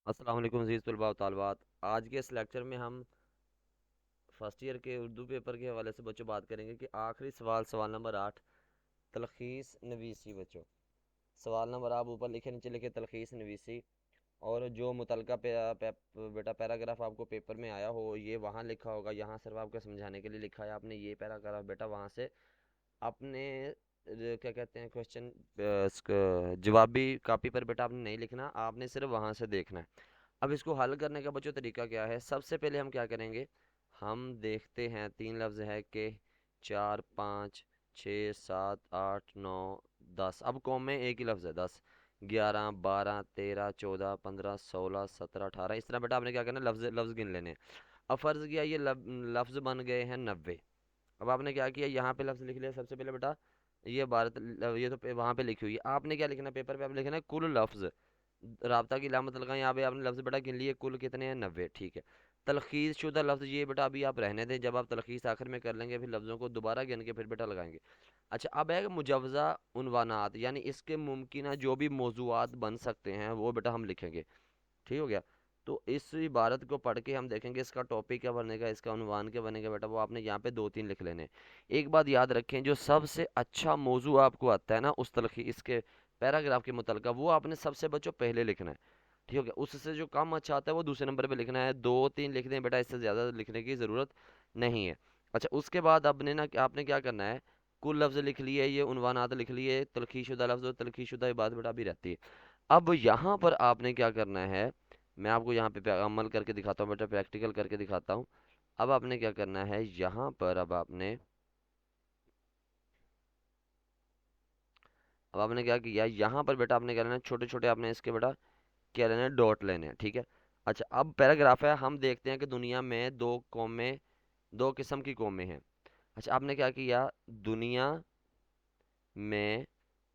अस्सलाम वालेकुम अज़ीज़ तलबा व तालिबात। आज के इस लेक्चर में हम फर्स्ट ईयर के उर्दू पेपर के हवाले से बच्चों बात करेंगे कि आखिरी सवाल सवाल नंबर 8 तलखीस नवीसी। बच्चों सवाल नंबर आप ऊपर लिखे नीचे लिखे तलखीस नवीसी, और जो मुतलका बेटा पैराग्राफ आपको पेपर में आया हो ये वहाँ लिखा होगा। यहाँ सिर्फ आपको समझाने के लिए लिखा है आपने ये पैराग्राफ बेटा वहाँ से अपने क्या कहते हैं क्वेश्चन जवाबी कापी पर बेटा आपने नहीं लिखना, आपने सिर्फ वहाँ से देखना है। अब इसको हल करने का बच्चों तरीका क्या है, सबसे पहले हम क्या करेंगे, हम देखते हैं तीन लफ्ज़ है कि 4 5 6 7 8 9 10। अब कौम में एक ही लफ्ज़ है 10 11 12 13 14 15 16 17 18। इस तरह बेटा आपने क्या करना है, लफ्ज़ लफ्ज़ गिन लेने हैं। अब फ़र्ज़ किया ये लफ्ज़ बन गए हैं 90। अब आपने क्या किया, यहाँ पे लफ्ज़ लिख लिया सबसे पहले बेटा, ये भारत ये तो वहाँ पे लिखी हुई है। आपने क्या लिखना है, पेपर पे आपने लिखना है कुल लफ्ज़, राबता की लामत लगा, यहाँ पे आपने लफ्ज़ बेटा गिन लिए, कुल कितने हैं 90। ठीक है। तलखीस शुदा लफ्ज़ ये बेटा अभी आप रहने दें, जब आप तलखीस आखिर में कर लेंगे फिर लफ्ज़ों को दोबारा गिन के फिर बेटा लगाएंगे। अच्छा अब है मुजवज़ा उनवानात, यानी इसके मुमकिन जो भी मौज़ूआत बन सकते हैं वो बेटा हम लिखेंगे। ठीक हो गया। तो इस इबारत को पढ़ के हम देखेंगे इसका टॉपिक क्या बनेगा, इसका उन्वान क्या बनेगा बेटा, वो आपने यहाँ पे दो तीन लिख लेने। एक बात याद रखें, जो सबसे अच्छा मौजू आपको आता है ना उस तलखी इसके पैराग्राफ के मुतलका, वो आपने सबसे बच्चों पहले लिखना है। ठीक हो गया। उससे जो कम अच्छा आता है वो दूसरे नंबर पे लिखना है। दो तीन लिख दें बेटा, इससे ज़्यादा लिखने की ज़रूरत नहीं है। अच्छा उसके बाद आपने ना आपने क्या करना है, कुल लफ्ज़ लिख लिए, ये उन्वानात लिख लिए, तलखीशुदा लफ्ज़ और तलखीशुदा इबारत बेटा भी रहती है। अब यहाँ पर आपने क्या करना है, मैं आपको यहाँ पे अमल करके दिखाता हूँ बेटा, प्रैक्टिकल करके दिखाता हूँ। अब आपने क्या करना है यहाँ पर, अब आपने क्या किया यहाँ पर बेटा, आपने क्या लेना है, छोटे छोटे आपने इसके बेटा क्या लेना है, डॉट लेने हैं। ठीक है। अच्छा अब पैराग्राफ है, हम देखते हैं कि दुनिया में दो कौमें, दो किस्म की कौमें हैं। अच्छा आपने क्या किया, दुनिया में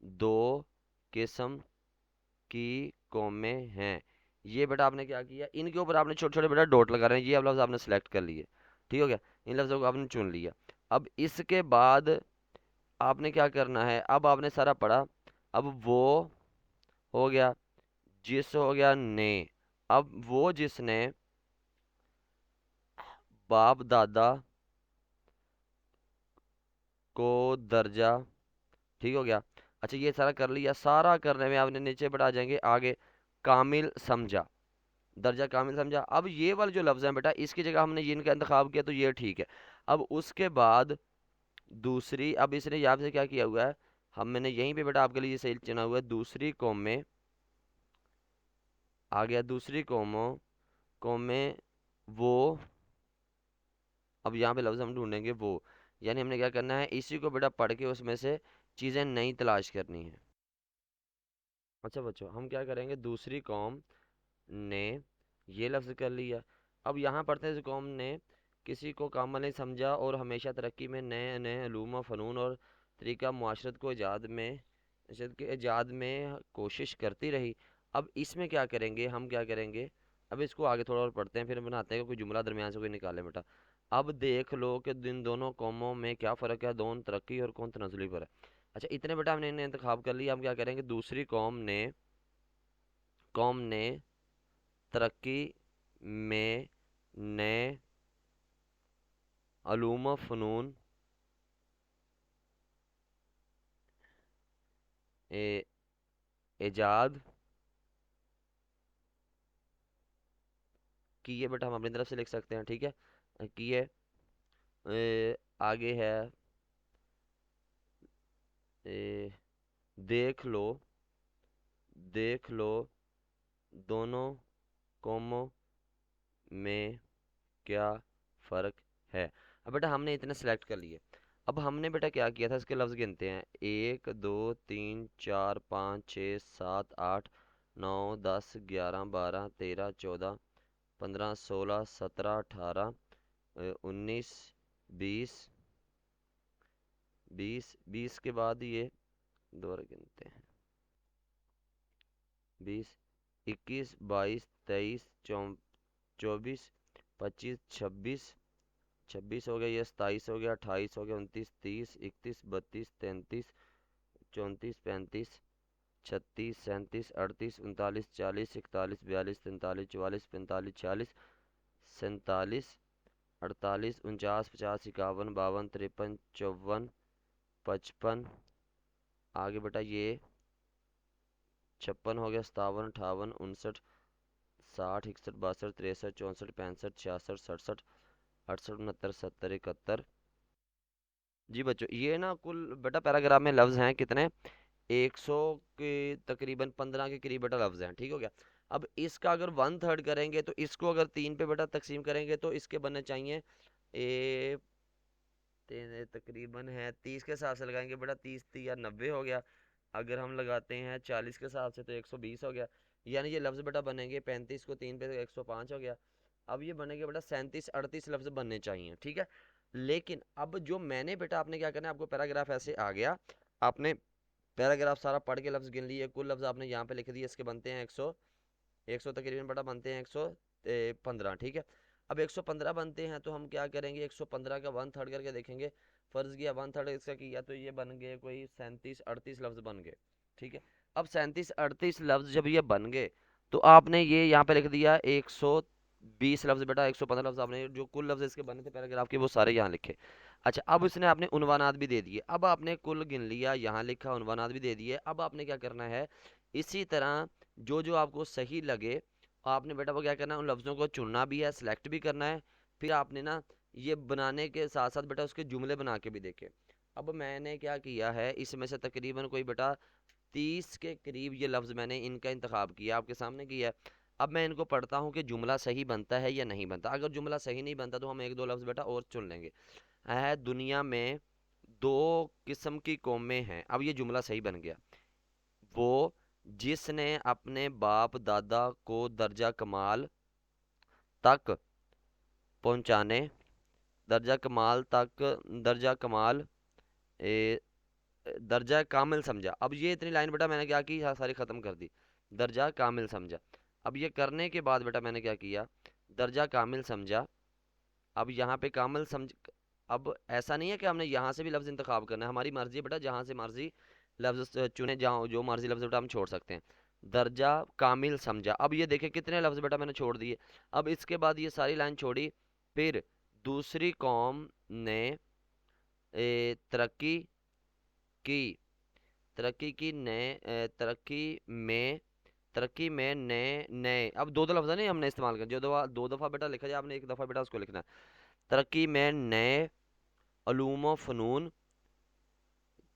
दो किस्म की कौमें हैं, ये बेटा आपने क्या किया, इनके ऊपर आपने छोटे छोटे बेटा डॉट लगा रहे हैं, ये अब लफ्ज़ आपने सेलेक्ट कर लिए। ठीक हो गया। इन लफ्ज़ों को आपने चुन लिया। अब इसके बाद आपने क्या करना है, अब आपने सारा पढ़ा। अब वो हो गया, जिस हो गया, ने। अब वो जिसने बाप दादा को दर्जा, ठीक हो गया। अच्छा ये सारा कर लिया, सारा करने में आपने नीचे बढ़ा जाएंगे आगे, कामिल समझा, दर्जा कामिल समझा। अब ये वाले जो लफ्ज़ हैं बेटा, इसकी जगह हमने ये इनका इंतखाब किया तो ये ठीक है। अब उसके बाद दूसरी, अब इसने यहाँ से क्या किया हुआ है, हम मैंने यहीं पे बेटा आपके लिए ये सही चुना हुआ है, दूसरी कौम में आ गया, दूसरी कौम में वो। अब यहाँ पे लफ्ज़ हम ढूंढेंगे वो, यानी हमने क्या करना है, इसी को बेटा पढ़ के उसमें से चीज़ें नई तलाश करनी है। अच्छा बच्चों हम क्या करेंगे, दूसरी कौम ने, ये लफ्ज़ कर लिया। अब यहाँ पढ़ते हैं, इस कौम ने किसी को कामल नहीं समझा और हमेशा तरक्की में नए नए अलूम व फ़नून और तरीका मुआशरत को इजाद के ईजाद में कोशिश करती रही। अब इसमें क्या करेंगे, हम क्या करेंगे, अब इसको आगे थोड़ा और पढ़ते हैं फिर बनाते हैं कि कोई जुमला दरमियान से कोई निकाले बेटा। अब देख लो कि इन दोनों कौमों में क्या फ़र्क है, कौन तरक्की और कौन तनज़ुली पर है। अच्छा इतने बेटा हमने इन्हें इंतखाब कर लिया। हम क्या करेंगे, दूसरी कौम ने तरक्की में नए अलूम फ़नून ए ईजाद किए, बेटा हम अपनी तरफ से लिख सकते हैं। ठीक है, किए। आगे है, ए, देख लो, देख लो दोनों कौमों में क्या फ़र्क है। अब बेटा हमने इतने सेलेक्ट कर लिए। अब हमने बेटा क्या किया था, इसके लफ्ज़ गिनते हैं, 1 2 3 4 5 6 7 8 9 10 11 12 13 14 15 16 17 18 19 20। 20 के बाद ये दोबारा गिनते हैं, 20 21 22 23 24 25 26। 26 हो गया, ये 27 हो गया, 28 हो गया, 29 30 31 32 33 34 35 36 37 38 39 40 41 42 43 44 45 46 47 48 49 50 51 52 53 54 55। आगे बेटा ये 56 हो गया, 57 58 59 60 61 62 63 64 65 66 67 68 69 70 71। जी बच्चों ये ना कुल बेटा पैराग्राफ में लफ्ज हैं कितने, 100 के तकरीबन 15 के करीब बेटा लफ्ज हैं। ठीक हो गया। अब इसका अगर 1/3 करेंगे तो इसको अगर 3 पे बेटा तकसीम करेंगे तो इसके बनने चाहिए ए तकरीबन है 30 के हिसाब से लगाएंगे बेटा, 30 या 90 हो गया। अगर हम लगाते हैं 40 के हिसाब से तो 120 हो गया। यानी ये लफ्ज़ बेटा बनेंगे 35 को 3 पे तो 105 हो गया। अब ये बनेंगे बेटा 37 38 लफ्ज़ बनने चाहिए। ठीक है। लेकिन अब जो मैंने बेटा आपने क्या करना है, आपको पैराग्राफ ऐसे आ गया, आपने पैराग्राफ सारा पढ़ के लफ्ज़ गिन लिए, कुल लफ्ज़ आपने यहाँ पे लिख दिए, इसके बनते हैं 100 तकरीबन बेटा बनते हैं 115। ठीक है। अब 115 बनते हैं तो हम क्या करेंगे, 115 का 1/3 करके देखेंगे। फ़र्ज़ किया 1/3 इसका किया तो ये बन गए कोई 37 38 लफ्ज़ बन गए। ठीक है। अब 37 38 लफ्ज़ जब ये बन गए तो आपने ये यहाँ पे लिख दिया 120 लफ्ज़ बेटा, 115 लफ्ज़ आपने जो कुल लफ्ज़ इसके बने थे पैराग्राफ के वो सारे यहाँ लिखे। अच्छा अब इसने आपने उन्वानात भी दे दिए, अब आपने कुल गिन लिया, यहाँ लिखा, उन्वानात भी दे दिए। अब आपने क्या करना है, इसी तरह जो जो आपको सही लगे आपने बेटा वो क्या करना है, उन लफ्ज़ों को चुनना भी है, सिलेक्ट भी करना है। फिर आपने ना ये बनाने के साथ साथ बेटा उसके जुमले बना के भी देखे। अब मैंने क्या किया है, इसमें से तकरीबन कोई बेटा 30 के करीब ये लफ्ज़ मैंने इनका इंतखाब किया, आपके सामने किया है। अब मैं इनको पढ़ता हूँ कि जुमला सही बनता है या नहीं बनता। अगर जुमला सही नहीं बनता तो हम एक दो लफ्ज़ बेटा और चुन लेंगे। है दुनिया में दो किस्म की कौमें हैं, अब ये जुमला सही बन गया। वो जिसने अपने बाप दादा को दर्जा कमाल तक पहुंचाने, दर्जा कमाल तक, दर्जा कमाल ए, दर्जा कामिल समझा। अब ये इतनी लाइन बेटा मैंने क्या की, सारी ख़त्म कर दी। दर्जा कामिल समझा। अब ये करने के बाद बेटा मैंने क्या किया, दर्जा कामिल समझा। अब यहाँ पे कामिल समझ, अब ऐसा नहीं है कि हमने यहाँ से भी लफ्ज़ इंतखाब करना है, हमारी मर्जी है बेटा, जहाँ से मर्जी लफ्ज़ चुने, जहाँ जो मर्जी लफ्ज़ बेटा हम छोड़ सकते हैं। दर्जा कामिल समझा। अब ये देखे कितने लफ्ज़ बेटा मैंने छोड़ दिए। अब इसके बाद ये सारी लाइन छोड़ी, फिर दूसरी कौम ने तरक्की की, तरक्की की नए तरक्की में नए नए, अब दो दो लफ्ज़ नहीं हमने इस्तेमाल कर, जो दो दफ़ा बेटा लिखा जाए आपने, एक दफ़ा बेटा उसको लिखना है। तरक्की में नए उलूम व फ़नून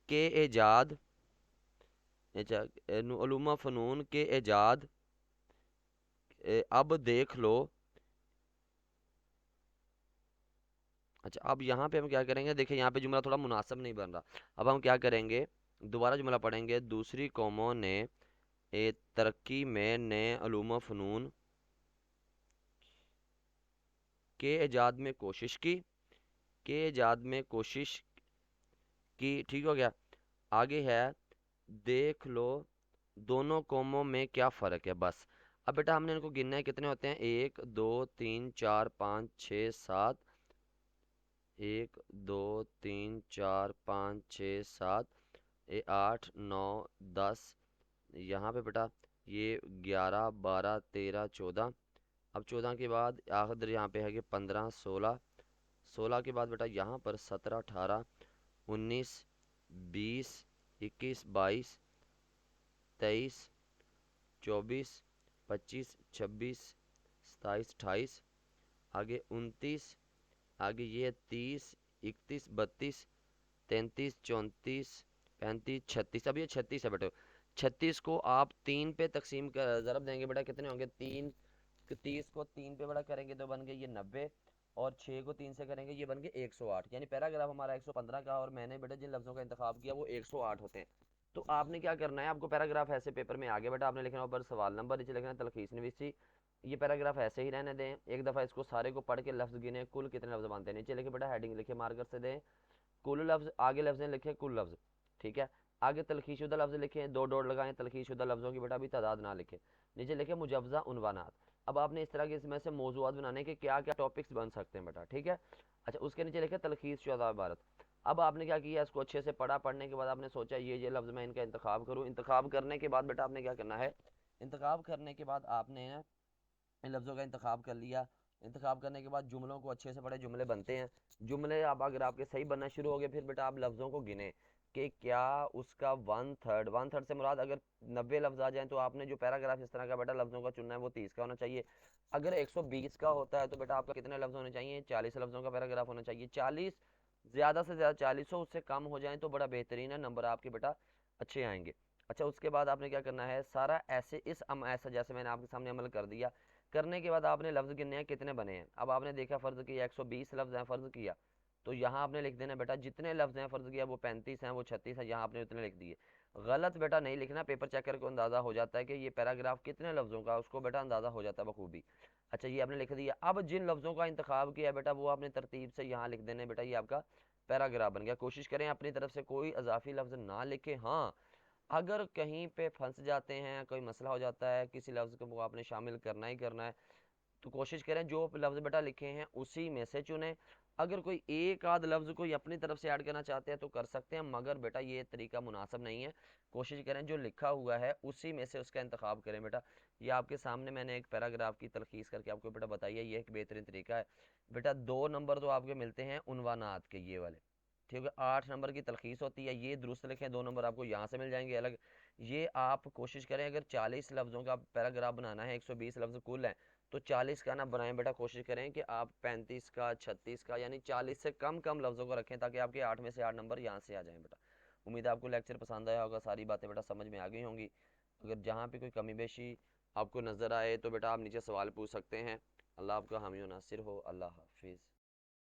के ईजाद, उलूम व फ़नून के ईजाद, अब देख लो। अच्छा अब यहाँ पे हम क्या करेंगे, देखिए यहाँ पे जुमला थोड़ा मुनासिब नहीं बन रहा। अब हम क्या करेंगे, दोबारा जुमला पढ़ेंगे। दूसरी कौमों ने तरक्की में नए उलूम व फ़नून के ईजाद में कोशिश की, के ईजाद में कोशिश की। ठीक हो गया। आगे है देख लो दोनों कौमों में क्या फ़र्क है, बस। अब बेटा हमने इनको गिनना है, कितने होते हैं, 1 2 3 4 5 6 7, 1 2 3 4 5 6 7, 8 9 10। यहाँ पे बेटा ये 11 12 13 14। अब 14 के बाद आखिर यहाँ पे है कि 15 16। 16 के बाद बेटा यहाँ पर 17 18 19 20 21 22 23 24 25 26 27 28। आगे 29। आगे ये 30 31 32 33 34 35 36। अब ये 36 है बेटे। 36 को आप 3 पे तकसीम कर ज़रब देंगे बेटा, कितने होंगे, 3। 30 को 3 पे बड़ा करेंगे तो बन गए ये 90, और 6 को 3 से करेंगे ये बन गए 108। यानी पैराग्राफ हमारा 115 का, और मैंने बेटा जिन लफ्ज़ों का इंतखाब किया वो 108 होते हैं। तो आपने क्या करना है, आपको पैराग्राफ ऐसे पेपर में आगे बेटा आपने लिखना ऊपर सवाल नंबर, नीचे लिखना है तलखीस नवीसी। ये पैराग्राफ ऐसे ही रहने दें, एक दफ़ा इसको सारे को पढ़ के लफ्ज़ गिने, कुल कितने लफ्ज़ बनते हैं, नीचे लिखे बेटा हेडिंग लिखे मार्कर से दें, कुल लफ्ज़, आगे लफ्ज़ लिखे कुल लफ्ज़। ठीक है। आगे तलखीशुदा लफ्ज़ लिखें, दो डॉट लगाएं, तलखीशुदा लफ्ज़ों की बेटा भी तादाद ना लिखें। नीचे लिखे मुजवज़ा उन्वानात। अब आपने इस तरह के इसमें से मौज़ूआत बनाने के क्या क्या टॉपिक्स बन सकते हैं बेटा। ठीक है। अच्छा उसके नीचे लिखे तलखीस शुदा इबारत। अब आपने क्या किया, इसको अच्छे से पढ़ा, पढ़ने के बाद आपने सोचा ये लफ्ज़ मैं इनका इंतखाब करूँ। इंतखाब करने के बाद बेटा आपने क्या करना है, इंतखाब करने के बाद आपने इन लफ्ज़ों का इंतखाब कर लिया। इंतखाब करने के बाद जुमलों को अच्छे से पढ़े, जुमले बनते हैं। जुमले अब अगर आपके सही बनना शुरू हो गए, फिर बेटा आप लफ्ज़ों को गिने कि क्या उसका वन थर्ड से मुराद अगर 90 लफ्ज़ आ जाएं तो आपने जो पैराग्राफ इस तरह का बेटा लफ्ज़ों का चुनना है वो 30 का होना चाहिए। अगर 120 का होता है तो बेटा आपका कितने लफ्ज़ होने चाहिए, 40 लफ्ज़ों का पैराग्राफ होना चाहिए। 40 ज़्यादा से ज़्यादा 40 हो, उससे कम हो जाए तो बड़ा बेहतरीन है, नंबर आपके बेटा अच्छे आएंगे। अच्छा, उसके बाद आपने क्या करना है, सारा ऐसे ऐसा जैसे मैंने आपके सामने अमल कर दिया। करने के बाद आपने लफ्ज़ गिनने हैं कितने बने हैं। अब आपने देखा फ़र्ज़ किया 120 लफ्ज़ हैं, फ़र्ज़ किया तो यहाँ आपने लिख देना बेटा जितने लफ्ज़ हैं, फ़र्ज़ किया वो 35 हैं, वो 36 हैं, यहाँ आपने उतने लिख दिए। गलत बेटा नहीं लिखना, पेपर चेकर को अंदाज़ा हो जाता है कि ये पैराग्राफ कितने लफ्ज़ों का, उसको बेटा अंदाज़ा हो जाता है बखूबी। अच्छा, ये आपने लिख दिया। अब जिन लफ्ज़ों का इंतखाब किया बेटा वो आपने तरतीब से यहाँ लिख देने बेटा, ये आपका पैराग्राफ बन गया। कोशिश करें अपनी तरफ से कोई इजाफी लफ्ज़ ना लिखें। हाँ, अगर कहीं पे फंस जाते हैं, कोई मसला हो जाता है, किसी लफ्ज़ को आपने शामिल करना ही करना है, तो कोशिश करें जो लफ्ज़ बेटा लिखे हैं उसी में से चुनें। अगर कोई एक आध लफ्ज़ कोई अपनी तरफ से ऐड करना चाहते हैं तो कर सकते हैं, मगर बेटा ये तरीका मुनासिब नहीं है। कोशिश करें जो लिखा हुआ है उसी में से उसका इंतखाब करें बेटा। ये आपके सामने मैंने एक पैराग्राफ की तलखीस करके आपको बेटा बताई है, ये एक बेहतरीन तरीका है बेटा। 2 नंबर तो आपके मिलते हैं उनवानात के, ये वाले, ठीक है। 8 नंबर की तलखीस होती है, ये दुरुस्त लिखें, 2 नंबर आपको यहाँ से मिल जाएंगे अलग। ये आप कोशिश करें अगर 40 लफ्ज़ों का पैराग्राफ बनाना है, 120 लफ्ज़ कुल है, तो 40 का ना बनाएं बेटा। कोशिश करें कि आप 35 का, 36 का, यानी 40 से कम कम लफ्ज़ों को रखें ताकि आपके 8 में से 8 नंबर यहाँ से आ जाएं बेटा। उम्मीद है आपको लेक्चर पसंद आया होगा, सारी बातें बेटा समझ में आ गई होंगी। अगर जहाँ पे कोई कमी बेशी आपको नज़र आए तो बेटा आप नीचे सवाल पूछ सकते हैं। अल्लाह आपका हामी व नासिर हो। अल्लाह हाफिज़।